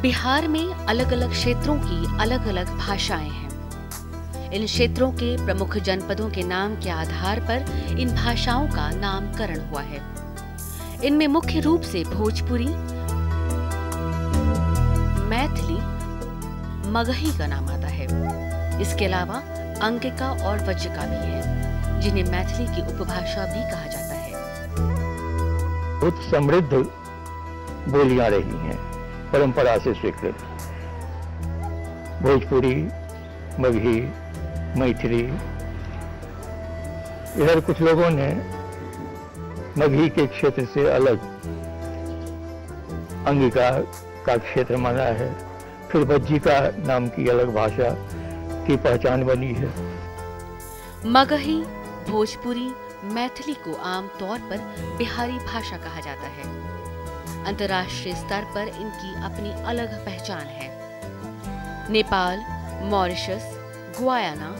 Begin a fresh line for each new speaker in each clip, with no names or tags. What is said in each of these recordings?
बिहार में अलग अलग क्षेत्रों की अलग अलग भाषाएं हैं। इन क्षेत्रों के प्रमुख जनपदों के नाम के आधार पर इन भाषाओं का नामकरण हुआ है। इनमें मुख्य रूप से भोजपुरी, मैथिली, मगही का नाम आता है। इसके अलावा अंगिका और वज्जिका भी है, जिन्हें मैथिली की उपभाषा भी कहा जाता है।
बहुत समृद्ध बोलियां रही हैं, परंपरा से स्वीकृत। भोजपुरी, मगही, मैथिली। इधर कुछ लोगों ने मगही के क्षेत्र से अलग अंगिका का क्षेत्र माना है। फिर वज्जिका नाम की अलग भाषा की पहचान बनी है।
मगही, भोजपुरी, मैथिली को आमतौर पर बिहारी भाषा कहा जाता है। अंतर्राष्ट्रीय स्तर पर इनकी अपनी अलग पहचान है। नेपाल, मॉरिशस, गुयाना,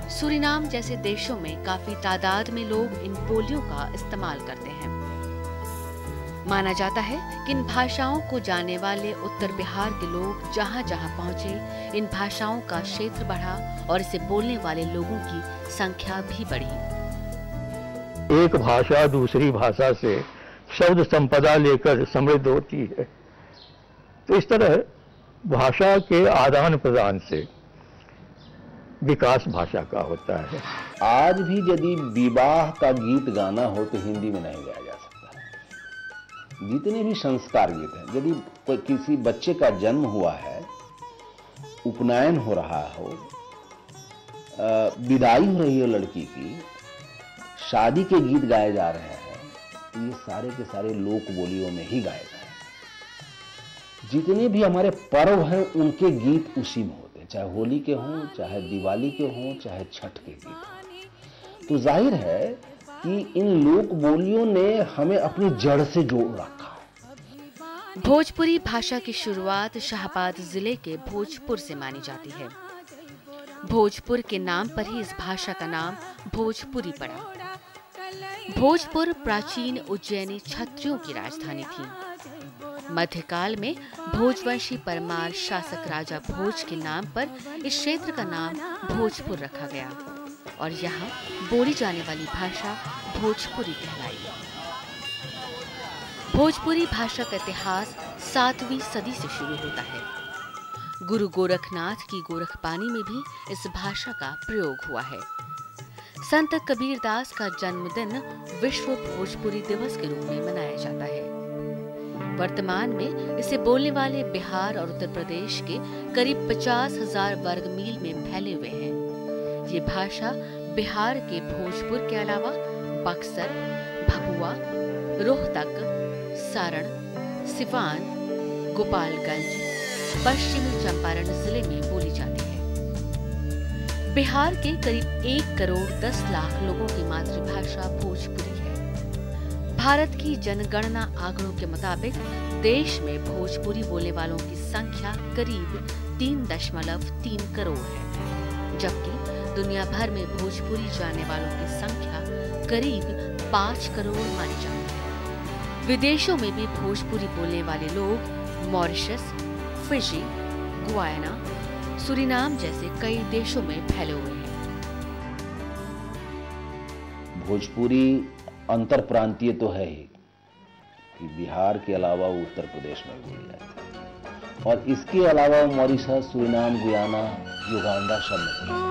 सूरीनाम जैसे देशों में काफी तादाद में लोग इन बोलियों का इस्तेमाल करते हैं। माना जाता है कि इन भाषाओं को जानने वाले उत्तर बिहार के लोग जहां जहां पहुंचे, इन भाषाओं का क्षेत्र बढ़ा और इसे बोलने वाले लोगों की संख्या भी बढ़ी।
एक भाषा दूसरी भाषा से शब्द संपदा लेकर समृद्ध होती है। तो इस तरह भाषा के आदान प्रदान से विकास भाषा का होता है।
आज भी यदि विवाह का गीत गाना हो तो हिंदी में नहीं गाया जा सकता। जितने भी संस्कार गीत हैं, यदि कोई किसी बच्चे का जन्म हुआ है, उपनयन हो रहा हो, विदाई हो रही है लड़की की, शादी के गीत गाए जा रहे हैं, तो ये सारे के सारे लोक बोलियों में ही गाए गए। जितने भी हमारे पर्व हैं उनके गीत उसी में होते हैं, चाहे होली के हों, चाहे दिवाली के हों, चाहे छठ के गीत हों। तो जाहिर है कि इन लोक बोलियों ने हमें अपनी जड़ से जोड़ रखा है।
भोजपुरी भाषा की शुरुआत शाहबाद जिले के भोजपुर से मानी जाती है। भोजपुर के नाम पर ही इस भाषा का नाम भोजपुरी पड़ा। भोजपुर प्राचीन उज्जैनी क्षत्रियों की राजधानी थी। मध्यकाल में भोजवंशी परमार शासक राजा भोज के नाम पर इस क्षेत्र का नाम भोजपुर रखा गया और यहाँ बोली जाने वाली भाषा भोजपुरी कहलाई। भोजपुरी भाषा का इतिहास 7वीं सदी से शुरू होता है। गुरु गोरखनाथ की गोरखबानी में भी इस भाषा का प्रयोग हुआ है। संत कबीरदास का जन्मदिन विश्व भोजपुरी दिवस के रूप में मनाया जाता है। वर्तमान में इसे बोलने वाले बिहार और उत्तर प्रदेश के करीब 50,000 वर्ग मील में फैले हुए हैं। ये भाषा बिहार के भोजपुर के अलावा बक्सर, भभुआ, रोहतक, सारण, सिवान, गोपालगंज, पश्चिमी चंपारण जिले में बोली जाती है। बिहार के करीब 1 करोड़ 10 लाख लोगों की मातृभाषा भोजपुरी है। भारत की जनगणना आंकड़ों के मुताबिक देश में भोजपुरी बोलने वालों की संख्या करीब 3.3 करोड़ है, जबकि दुनिया भर में भोजपुरी जानने वालों की संख्या करीब 5 करोड़ मानी जाती है। विदेशों में भी भोजपुरी बोलने वाले लोग मॉरिशस, फिजी, गुयाना, सूरीनाम जैसे कई देशों में फैले हुए हैं।
भोजपुरी अंतर प्रांतीय तो है ही कि बिहार के अलावा वो उत्तर प्रदेश में बोली जाती है और इसके अलावा मॉरिशस, सूरीनाम, गुयाना, युगांडा सब में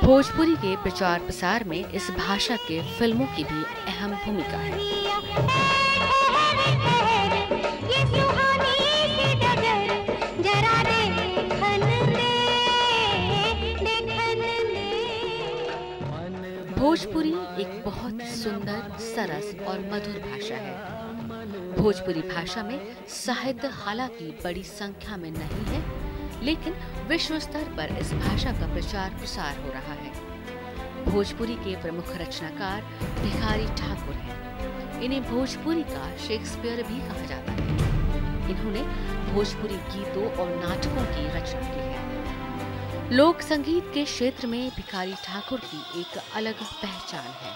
भोजपुरी के प्रचार प्रसार में इस भाषा के फिल्मों की भी अहम भूमिका है। भोजपुरी एक बहुत सुंदर, सरस और मधुर भाषा है। भोजपुरी भाषा में साहित्य हालांकि बड़ी संख्या में नहीं है, लेकिन विश्व स्तर पर इस भाषा का प्रचार प्रसार हो रहा है। भोजपुरी के प्रमुख रचनाकार भिखारी ठाकुर हैं। इन्हें भोजपुरी का शेक्सपियर भी कहा जाता है। इन्होंने भोजपुरी गीतों और नाटकों की रचना की है। लोक संगीत के क्षेत्र में भिखारी ठाकुर की एक अलग पहचान है।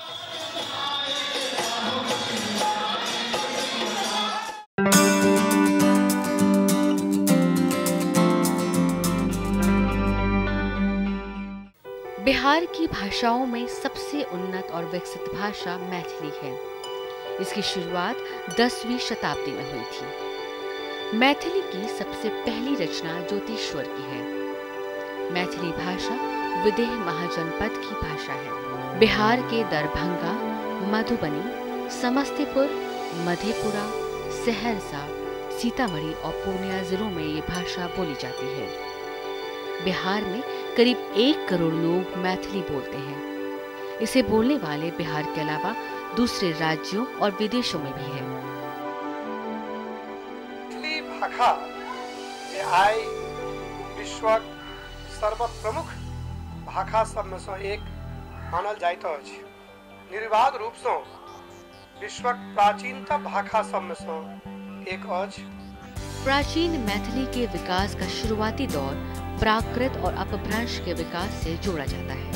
बिहार की भाषाओं में सबसे उन्नत और विकसित भाषा मैथिली है। इसकी शुरुआत 10वीं शताब्दी में हुई थी। मैथिली की सबसे पहली रचना ज्योतिश्वर की है। मैथिली भाषा विदेह महाजनपद की भाषा है। बिहार के दरभंगा, मधुबनी, समस्तीपुर, मधेपुरा, सहरसा, सीतामढ़ी और पूर्णिया जिलों में ये भाषा बोली जाती है। बिहार में करीब 1 करोड़ लोग मैथिली बोलते हैं। इसे बोलने वाले बिहार के अलावा दूसरे राज्यों और विदेशों में भी हैं।
मैथिली भाषा जे आइ विश्वक सर्वप्रमुख भाषा सबमे सँ एक मानल जाइत अछि। निर्विवाद रूप सँ विश्वक प्राचीनतम भाषा सबमे सँ एक अछि।
प्राचीन मैथिली के विकास का शुरुआती दौर प्राकृत और अपभ्रंश के विकास से जोड़ा जाता है।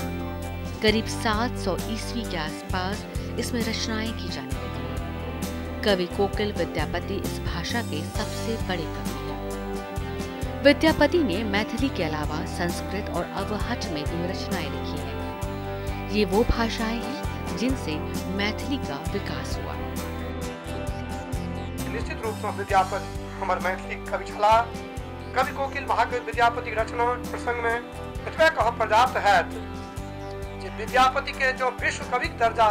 करीब 700 ईस्वी के आसपास इसमें रचनाएं की जाने लगी। कवि कोकिल विद्यापति इस भाषा के सबसे बड़े कवि हैं। विद्यापति ने मैथिली के अलावा संस्कृत और अवहट्ठ में भी रचनाएं लिखी हैं। ये वो भाषाएं हैं जिनसे मैथिली का विकास हुआ।
निश्चित रूप से विद्यापति हमर मैथिली कवि छलाह। कवि कोकिल महाकवि विद्यापति रचना प्रसंग में एतबे कहब पर्याप्त है जे विद्यापति के जो विश्व कवि दर्जा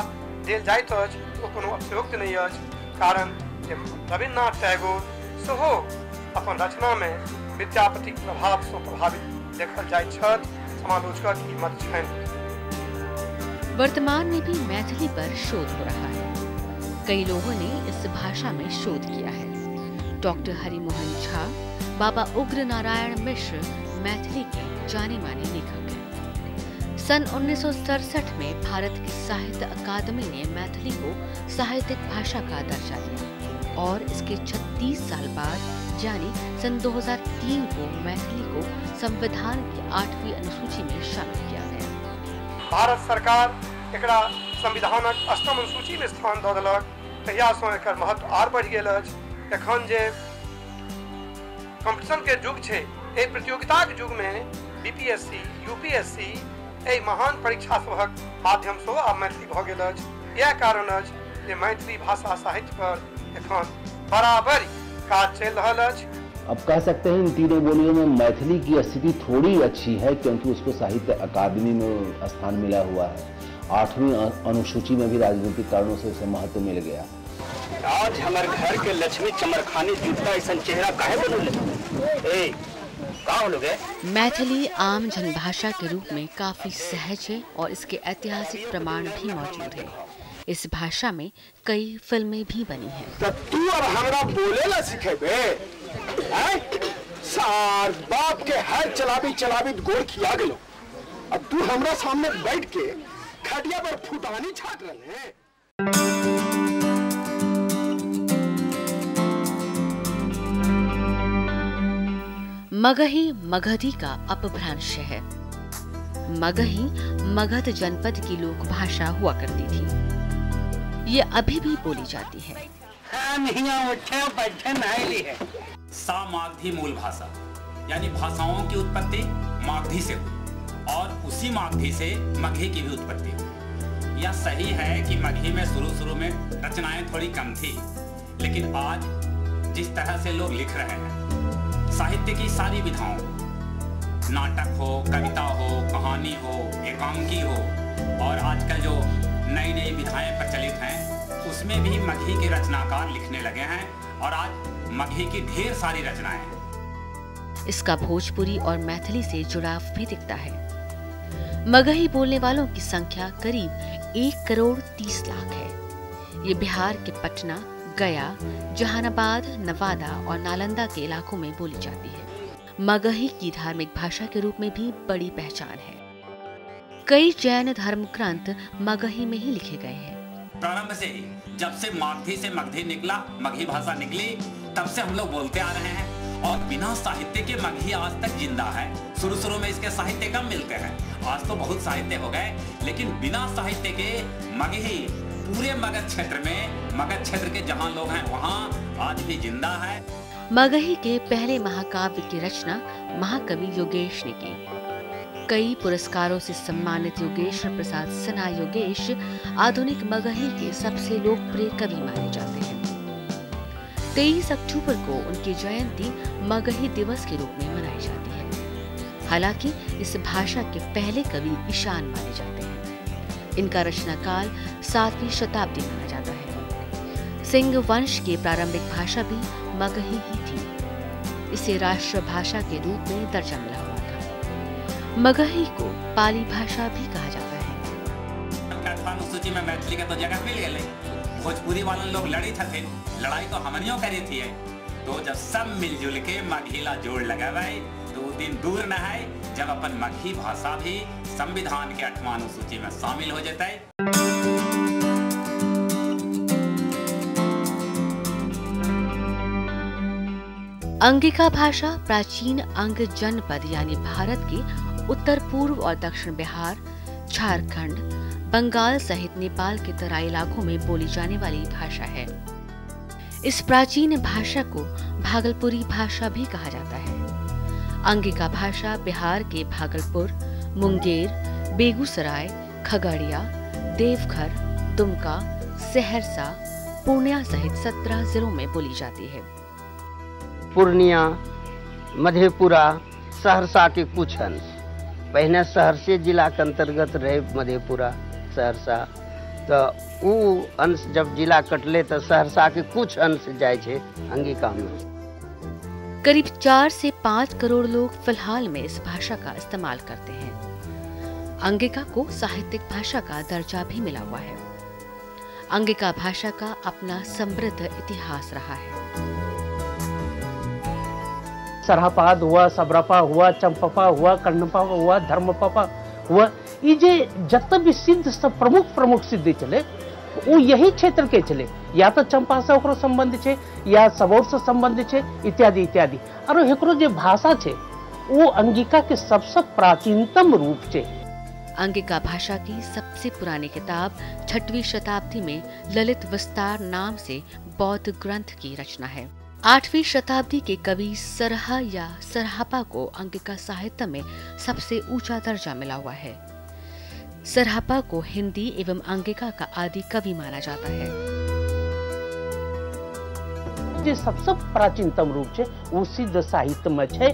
देल जाइत अछि ओ कोनो अतिशयोक्ति नहीं अछि। कारण जे रविन्द्रनाथ टैगोर सेहो अपन रचना में विद्यापति प्रभाव से प्रभावित देखल जाइत छथि। समालोचकक ई मत छनि।
वर्तमान में भी मैथिली पर शोध हो रहा है। कई लोगों ने इस भाषा में शोध किया है। डॉक्टर हरिमोहन झा, बाबा उग्र नारायण मिश्र मैथिली के जाने माने लेखक हैं। सन 1967 में भारत की साहित्य अकादमी ने मैथिली को साहित्यिक भाषा का दर्जा दिया और इसके 36 साल बाद यानी सन 2003 को मैथिली को संविधान की 8वीं अनुसूची में शामिल किया गया।
भारत सरकार एकरा संविधानक 8म अनुसूची में स्थान दऽ देलक। तहिया सँ एकर महत्व आर बढ़ि गेल अछि। एखन जे कॉम्पिटिशन के युग छै, एहि प्रतियोगिता के युग में बीपीएससी, यूपीएससी एहि महान परीक्षा सभक माध्यम सँ आब मैथिली भऽ गेल अछि। यह कारण अछि जे मैथिली भाषा साहित्य पर एखन बराबर काज चल रहा अछि।
अब कह सकते हैं इन तीनों बोलियों में मैथिली की स्थिति थोड़ी अच्छी है क्योंकि उसको साहित्य अकादमी में स्थान मिला हुआ है। 8वीं अनुसूची में भी राजनीतिक कारणों से उसे महत्व मिल गया।
आज हमारे घर के लक्ष्मी चमरखानी जूता ऐसा चेहरा काहे बनल?
मैथिली आम जनभाषा के रूप में काफी सहज है और इसके ऐतिहासिक प्रमाण भी मौजूद है। इस भाषा में कई फिल्में भी बनी हैं।
तू अब हमरा बोलेला सिखेबे? सार बाप के हर चलावी गोड़ खिया गेलो। अब तू हमरा सामने बैठ के खटिया पर फुटानी छाट रहे।
मगही मगधी का अपभ्रंश है। मगही मगध जनपद की लोक भाषा हुआ करती थी। ये अभी भी बोली जाती है।
सामागधी मूल भाषा यानी भाषाओं की उत्पत्ति मागधी से हुई और उसी मागधी से मगही की भी उत्पत्ति हुई। यह सही है कि मगही में शुरू में रचनाएं थोड़ी कम थी, लेकिन आज जिस तरह से लोग लिख रहे हैं, साहित्य की सारी विधाओं, नाटक हो, कविता हो, कहानी हो, एकांकी हो और आजकल जो नई नई विधाएं प्रचलित हैं, उसमें भी मगही के रचनाकार लिखने लगे हैं और आज मगही की ढेर सारी रचनाएं हैं।
इसका भोजपुरी और मैथिली से जुड़ाव भी दिखता है। मगही बोलने वालों की संख्या करीब 1 करोड़ 30 लाख है। ये बिहार के पटना, गया, जहानाबाद, नवादा और नालंदा के इलाकों में बोली जाती है। मगही की धार्मिक भाषा के रूप में भी बड़ी पहचान है। कई जैन धर्म ग्रंथ मगही में ही लिखे गए हैं।
प्रारंभ से ही जब से मागधी से मगधी निकला, मगही भाषा निकली, तब से हम लोग बोलते आ रहे हैं और बिना साहित्य के मगही आज तक जिंदा है। शुरू में इसके साहित्य कम मिलते हैं, आज तो बहुत साहित्य हो गए, लेकिन बिना साहित्य के मगही पूरे मगध क्षेत्र के जहाँ लोग हैं वहाँ आज भी जिंदा है।
मगही के पहले महाकाव्य की रचना महाकवि योगेश ने की। कई पुरस्कारों से सम्मानित योगेश्वर प्रसाद सिन्हा योगेश आधुनिक मगही के सबसे लोकप्रिय कवि माने जाते हैं। 23 अक्टूबर को उनकी जयंती मगही दिवस के रूप में मनाई जाती है। हालांकि इस भाषा के पहले कवि ईशान माने जाते हैं। इनका रचना काल 7वीं शताब्दी माना जाता है। सिंह वंश की प्रारंभिक भाषा भी मगही ही थी। इसे राष्ट्र भाषा के रूप में दर्जा मिला हुआ था। मगही को पाली भाषा भी कहा जाता है।
अनुसूची में मैथिली का तो जगह मिल गए, भोजपुरी वाले लोग लड़ी थे, लड़ाई तो हमनियों करी थी। तो जब सब मिलजुल के मगहीला जोड़ लगावे तो वो दिन दूर न है जब अपन मगही भाषा भी संविधान के 8वां अनुसूची में शामिल हो जाता है।
अंगिका भाषा प्राचीन अंग जनपद यानी भारत के उत्तर पूर्व और दक्षिण बिहार, झारखंड, बंगाल सहित नेपाल के तराई इलाकों में बोली जाने वाली भाषा है। इस प्राचीन भाषा को भागलपुरी भाषा भी कहा जाता है। अंगिका भाषा बिहार के भागलपुर, मुंगेर, बेगूसराय, खगड़िया, देवघर, दुमका, सहरसा, पूर्णिया सहित 17 जिलों में बोली जाती है।
पूर्णिया, मधेपुरा, सहरसा के कुछ अंश, पहले सहरसे जिला के अंतर्गत रहे मधेपुरा, सहरसा, तो वो अंश जब जिला कटले तो सहरसा के कुछ अंश जाए छे अंगिका में।
करीब 4 से 5 करोड़ लोग फिलहाल में इस भाषा का इस्तेमाल करते हैं। अंगिका को साहित्यिक भाषा का दर्जा भी मिला हुआ है। अंगिका भाषा का अपना समृद्ध इतिहास रहा है।
सरहपाद हुआ, सबरपा हुआ, चंपपा हुआ, कर्णपा हुआ, धर्मपा हुआ, ये जे जत भी सिद्ध सब प्रमुख सिद्ध चले वो यही क्षेत्र के चले, या तो चंपा से ओकरो संबंध छे या सबौर से संबंध छे इत्यादि इत्यादि। और एकरो जे भाषा छे वो अंगिका के सबसे प्राचीनतम रूप छे।
अंगिका भाषा की सबसे पुरानी किताब 6वीं शताब्दी में ललित विस्तार नाम से बौद्ध ग्रंथ की रचना है। 8वीं शताब्दी के कवि सरहा या सरहापा को अंगिका साहित्य में सबसे ऊंचा दर्जा मिला हुआ है। सरहापा को हिंदी एवं अंगिका का आदि कवि माना जाता है।
जे सबसे प्राचीनतम रूप छे वो सिद्ध साहित्य में छे।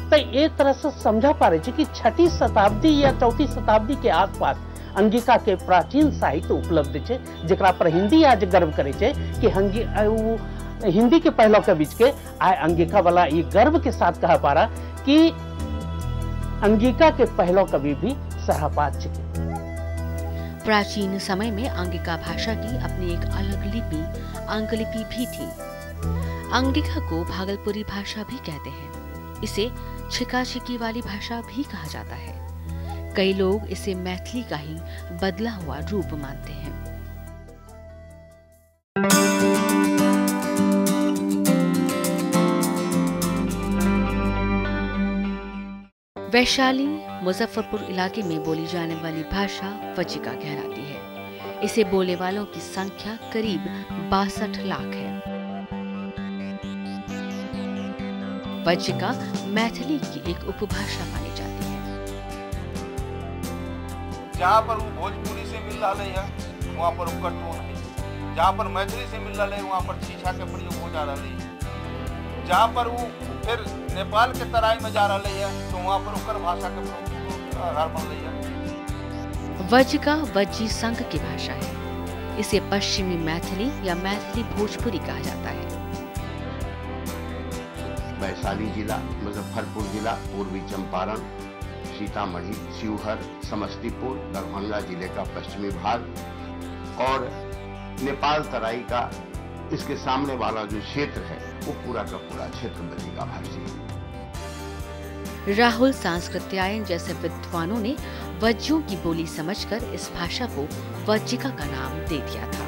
तो एक तरह से समझा पा रहे कि 6ठी शताब्दी या 4थी शताब्दी के आसपास अंगिका के प्राचीन साहित्य उपलब्ध छे, जेकरा पर हिंदी आज गर्व करे छे कि हिंदी के पहलों के बीच के आय अंगिका वाला ये गर्व के साथ कहा पा रहा कि अंगिका के पहलों कवि भी सरहापाद छे।
प्राचीन समय में अंगिका भाषा की अपनी एक अलग लिपि अंगलिपि भी थी। अंगिका को भागलपुरी भाषा भी कहते हैं। इसे छिकाछिकी वाली भाषा भी कहा जाता है। कई लोग इसे मैथिली का ही बदला हुआ रूप मानते हैं। वैशाली, मुजफ्फरपुर इलाके में बोली जाने वाली भाषा वज्जिका कहलाती है। इसे बोलने वालों की संख्या करीब 62 लाख है। वज्जिका मैथिली की एक उपभाषा मानी जाती है।
जहाँ पर वो भोजपुरी से मिल रहा है वहाँ पर उसका टोन है, जहाँ पर मैथिली से मिल रहा है वहाँ पर छीछा के प्रयोग हो जा रहा है, जहाँ पर वो फिर नेपाल के तराई में जा रहा है तो वहाँ पर उकर भाषा के आधार बन रही है।
वज्जिका वज्जी संघ की भाषा है। इसे पश्चिमी मैथिली या मैथिली भोजपुरी कहा जाता है।
वैशाली जिला, मुजफ्फरपुर जिला, पूर्वी चंपारण, सीतामढ़ी, शिवहर, समस्तीपुर, दरभंगा जिले का पश्चिमी भाग और नेपाल तराई का इसके सामने वाला जो क्षेत्र है वो पूरा का पूरा क्षेत्र वज्जिका भाषी है।
राहुल सांस्कृत्यायन जैसे विद्वानों ने वज्जियों की बोली समझकर इस भाषा को वज्जिका का नाम दे दिया था।